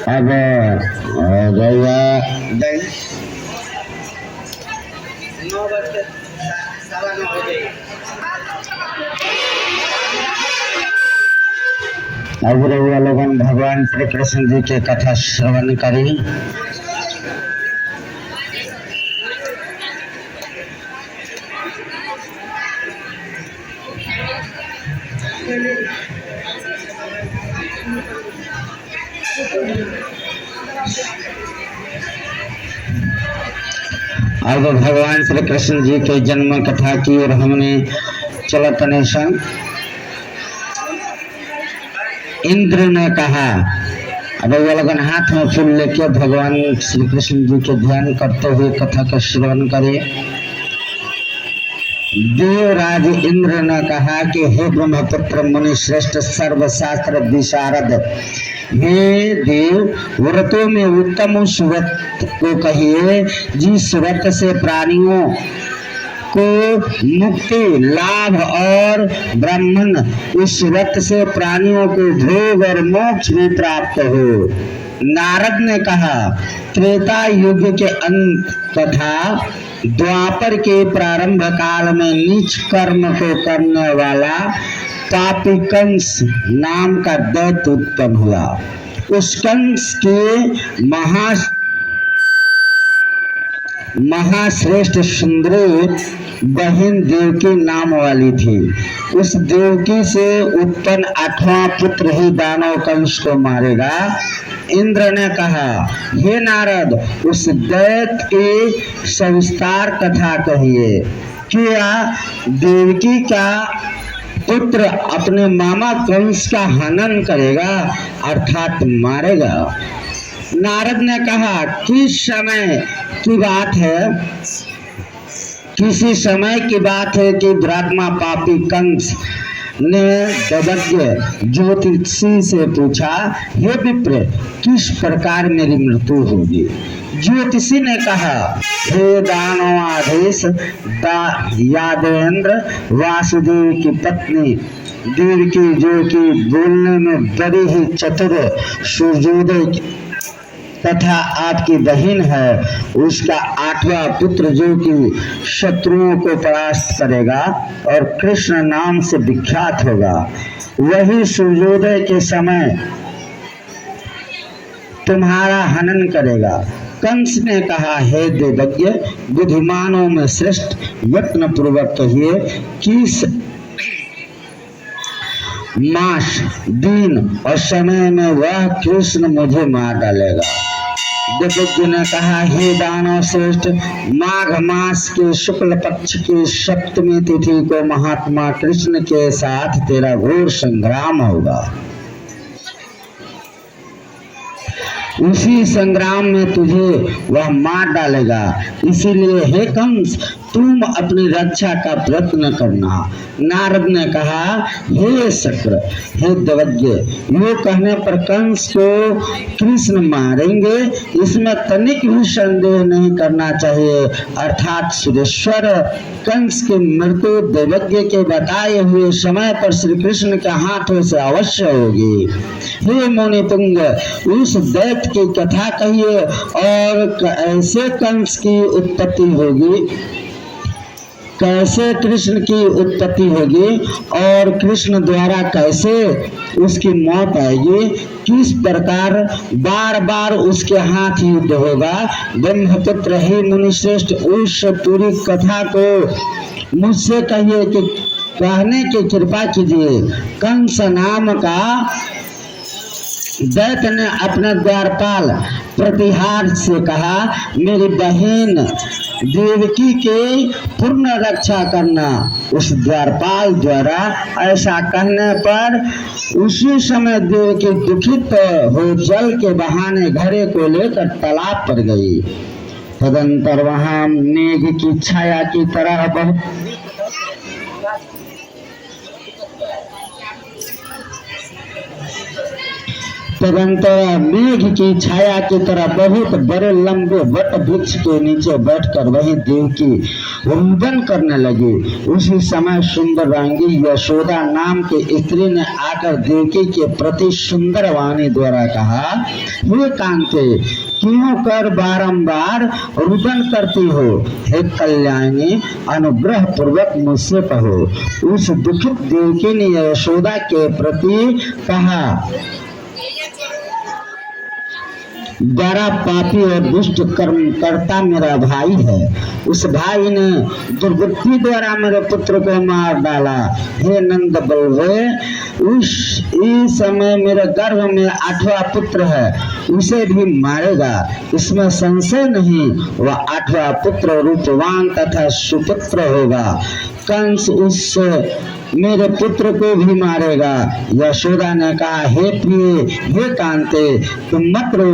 अब गौवा अब रउआ लोगन भगवान श्री कृष्ण जी के कथा श्रवण करी। अब भगवान श्री कृष्ण जी के जन्म कथा की और हमने चलत नेशन। इंद्र ने कहा, अब वो लगन हाथ में फूल लेके भगवान श्री कृष्ण जी के ध्यान करते हुए कथा का श्रवण करे। देवराज इंद्र ने कहा कि हे ब्रह्मपुत्र मुनि श्रेष्ठ सर्वशास्त्र विशारद, हे देव, व्रतों में उत्तम उस व्रत को कहिए जिस व्रत से प्राणियों को मुक्ति लाभ और ब्राह्मण उस व्रत से प्राणियों को भोग और मोक्ष भी प्राप्त हो। नारद ने कहा, त्रेता युग के अंत तथा द्वापर के प्रारंभ काल में नीच कर्म को करने वाला पापी कंस नाम का दैत्य उत्पन्न हुआ। उस कंस के महाश्रेष्ठ सुंदरी बहन देवकी नाम वाली थी। उस देवकी से उत्पन्न 8वां पुत्र ही दानव कंस को मारेगा। इंद्र ने कहा, हे नारद, उस दैत्य की सविस्तार कथा कहिए। क्या देवकी का पुत्र अपने मामा कंस का हनन करेगा अर्थात मारेगा? नारद ने कहा, किस समय की बात है? किसी समय की बात है कि दुरात्मा पापी कंस ने दैवज्ञ ज्योतिषी से पूछा, हे विप्र, किस प्रकार मेरी मृत्यु होगी? ज्योतिषी ने कहा, हे दानवाधीश यादवेंद्र, वासुदेव की पत्नी देवकी, जो कि बोलने में बड़ी ही चतुर सूर्योदय तथा आपकी बहन है, उसका 8वां पुत्र जो कि शत्रुओं को परास्त करेगा और कृष्ण नाम से विख्यात होगा, वही सूर्योदय के समय तुम्हारा हनन करेगा। कंस ने कहा, हे देवज्ञ, बुद्धिमानों में श्रेष्ठ, यत्न पूर्वक कहिए किस मास, दिन और समय में वह कृष्ण मुझे मार डालेगा। देवज्ञ ने कहा, हे दानव श्रेष्ठ, माघ मास के शुक्ल पक्ष की सप्तमी तिथि को महात्मा कृष्ण के साथ तेरा घोर संग्राम होगा। उसी संग्राम में तुझे वह मार डालेगा। इसीलिए हे कंस, तुम अपनी रक्षा का प्रयत्न करना। नारद ने कहा, हे शक्र, हे देवज्ञ, ये कहने पर कंस को कृष्ण मारेंगे, इसमें तनिक भी संदेह नहीं करना चाहिए। अर्थात सुरेश्वर कंस की मृत्यु देवज्ञ के बताए हुए समय पर श्री कृष्ण के हाथों से अवश्य होगी। हे मुनिपुंग, उस दैत्य की कथा कहिए और कैसे कंस की उत्पत्ति होगी, कैसे कृष्ण की उत्पत्ति होगी और कृष्ण द्वारा कैसे उसकी मौत आएगी, किस प्रकार बार बार उसके हाथ युद्ध होगा। ब्रह्मपुत्र, हे मुनिश्रेष्ठ, उस पूरी कथा को मुझसे कहिए कि कहने की कृपा कीजिए। कंस नाम का दैत्य ने अपने द्वारपाल प्रतिहार से कहा, मेरी बहन देवकी के पूर्ण रक्षा करना। उस द्वारपाल द्वारा ऐसा कहने पर उसी समय देवकी दुखित हो जल के बहाने घड़े को लेकर तालाब पर गई। तदंतर वहां मेघ की छाया की तरह बहुत तदंतर मेघ की छाया की तरह बहुत बड़े लंबे वट वृक्ष के नीचे बैठकर वही देवकी रुदन करने लगी। उसी समय सुंदर रंगी यशोदा नाम की स्त्री ने आकर देवकी के प्रति सुंदर वाणी द्वारा कहा, हे कांते, क्यों कर बारंबार रुदन करती हो? हे कल्याणी, अनुग्रह पूर्वक मुझसे कहो। उस दुखित देवकी ने यशोदा के प्रति कहा, बड़ा पापी और दुष्ट कर्म करता मेरा भाई है। उस भाई ने दुर्बुद्धि द्वारा मेरे पुत्र को मार डाला। हे नंद बलवे, इस समय मेरे गर्भ में 8वां पुत्र है, उसे भी मारेगा, इसमें संशय नहीं। वह 8वां पुत्र रूपवान तथा सुपुत्र होगा। कंस उस मेरे पुत्र को भी मारेगा। यशोदा ने कहा, हे प्रिय, हे कांते, तुम मत रो,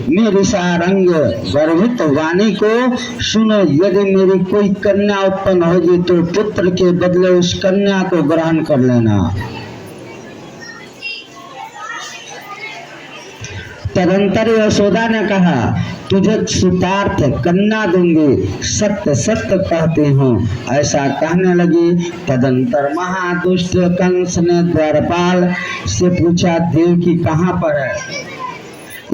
मेरी सारंग गर्भित वाणी को सुनो। यदि मेरी कोई कन्या उत्पन्न होगी तो पुत्र के बदले उस कन्या को ग्रहण कर लेना। तदंतर यशोदा ने कहा, तुझे सुतार्थ कन्या दूंगी, सत्य सत्य कहती हूँ, ऐसा कहने लगी। तदंतर महादुष्ट कंस ने द्वारपाल से पूछा, देवकी कहाँ पर है?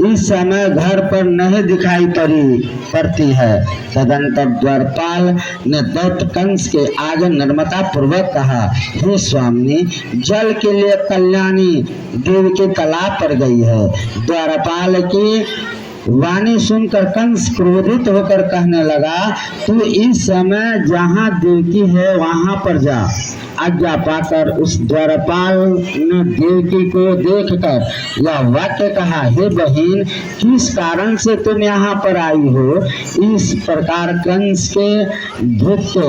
इस समय घर पर नहीं दिखाई पड़ती है। तदंतर द्वारपाल ने दैत्य कंस के आगे नम्रता पूर्वक कहा, हे स्वामी, जल के लिए कल्याणी देवी की तालाब पर गई है। द्वारपाल की वाणी सुनकर कंस क्रोधित होकर कहने लगा, तू इस समय जहाँ देवकी है वहां पर जा। आज्ञा पाकर उस द्वारपाल ने देवकी को देखकर यह वाक्य कहा, हे बहन, किस कारण से तुम यहाँ पर आई हो? इस प्रकार कंस के भृत्य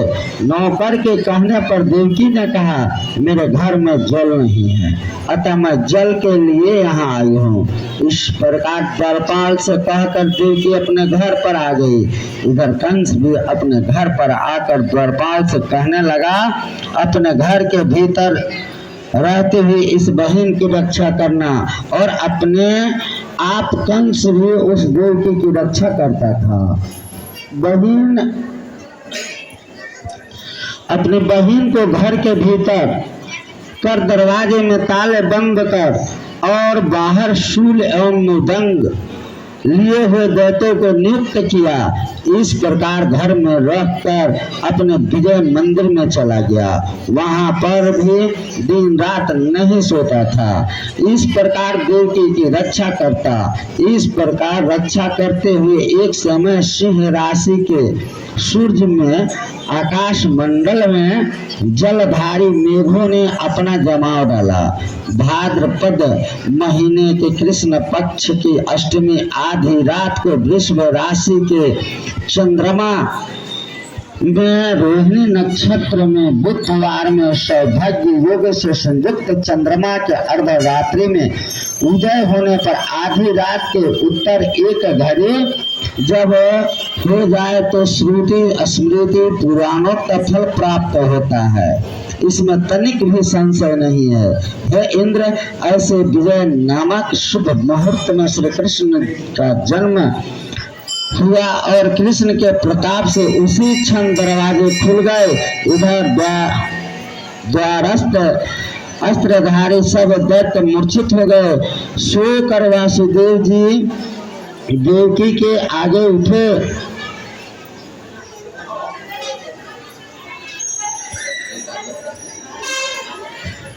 नौकर के कहने पर देवकी ने कहा, मेरे घर में जल नहीं है, अतः मैं जल के लिए यहाँ आई हूँ। इस प्रकार द्वारपाल से कहकर देवकी अपने घर पर आ गई। इधर कंस भी अपने घर पर आकर द्वारपाल से कहने लगा, अपने घर के भीतर रहते हुए इस बहन की रक्षा करना। और अपने आप कंस भी उस देवकी की रक्षा करता था। अपनी बहन को घर के भीतर कर दरवाजे में ताले बंद कर और बाहर शूल एवं मृदंग लिए हुए दैत्यों को नियुक्त किया। इस प्रकार घर में रहकर अपने विजय मंदिर में चला गया। वहां पर भी दिन रात नहीं सोता था। इस प्रकार देवकी की रक्षा करता। इस प्रकार रक्षा करते हुए एक समय सिंह राशि के सूर्य में आकाश मंडल में जलधारी मेघों ने अपना जमाव डाला। भाद्रपद महीने के कृष्ण पक्ष की अष्टमी आधी रात को वृषभ राशि के चंद्रमा में रोहिणी नक्षत्र में बुधवार में सौभाग्य योग से संयुक्त चंद्रमा के अर्धरात्रि में उदय होने पर आधी रात के उत्तर एक घड़ी जब हो जाए तो श्रुति स्मृति पुराणोक्त फल प्राप्त होता है। इसमें तनिक भी संशय नहीं है। हे इंद्र, ऐसे विजय नामक शुभ मुहूर्त में श्री कृष्ण का जन्म हुआ और कृष्ण के प्रताप से उसी क्षण दरवाजे खुल गए। इधर द्वारस्थ अस्त्रधारी सब दैत्य मूर्छित हो गए। सो कर वासुदेव जी देवकी के आगे उठे।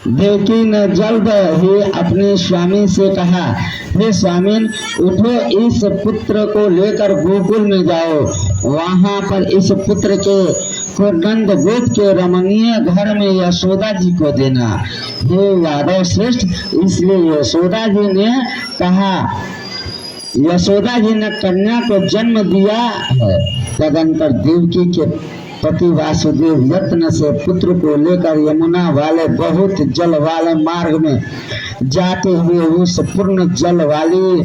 देवकी ने जल्द ही अपने स्वामी से कहा, हे स्वामी, उठो, इस पुत्र को लेकर गोकुल में जाओ। वहां पर इस पुत्र को नंद गोप के रमणीय घर में यशोदा जी को देना। हे यादव श्रेष्ठ, इसलिए यशोदा जी ने कहा, यशोदा जी ने कन्या को जन्म दिया है। तदंतर देवकी के पति वासुदेव यत्न से पुत्र को लेकर यमुना वाले बहुत जल वाले मार्ग में जाते हुए उस पूर्ण जल वाली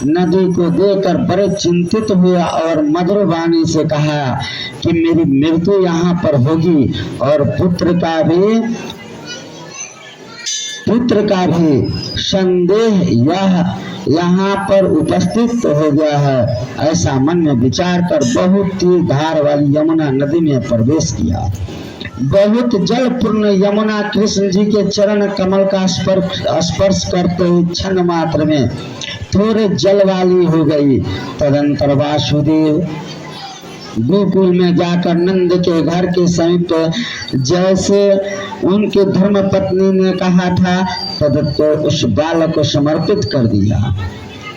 नदी को देखकर बड़े चिंतित हुए और मधुर वाणी से कहा कि मेरी मृत्यु यहाँ पर होगी और पुत्र का भी संदेह यह यहाँ पर उपस्थित हो गया है। ऐसा मन में विचार कर बहुत तेज धार वाली यमुना नदी में प्रवेश किया। बहुत जल पूर्ण यमुना कृष्ण जी के चरण कमल का स्पर्श करते ही क्षण मात्र में थोड़े जल वाली हो गई। तदंतर वासुदेव गोकुल में जाकर नंद के घर के समीप जैसे उनके धर्म पत्नी ने कहा था तदत्त उस बालक को समर्पित कर दिया।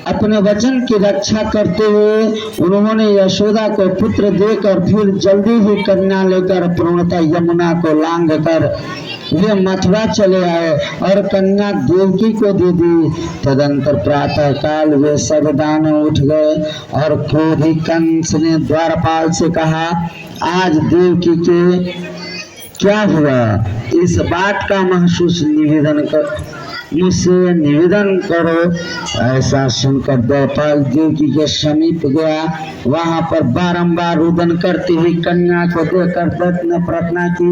अपने वचन की रक्षा करते हुए उन्होंने यशोदा को पुत्र देकर फिर जल्दी ही कन्या लेकर पूर्णतः यमुना को लांग कर वे मथुरा चले आए और कन्या देवकी को दे दी। तदंतर प्रातः काल वे सब दानव उठ गए और क्रोधी कंस ने द्वारपाल से कहा, आज देवकी के क्या हुआ, इस बात का महसूस मुझसे निवेदन करो। ऐसा सुनकर द्वारपाल देवकी के समीप गया। वहां पर बारंबार रुदन करती हुई कन्या को देखकर दत्त ने प्रार्थना की।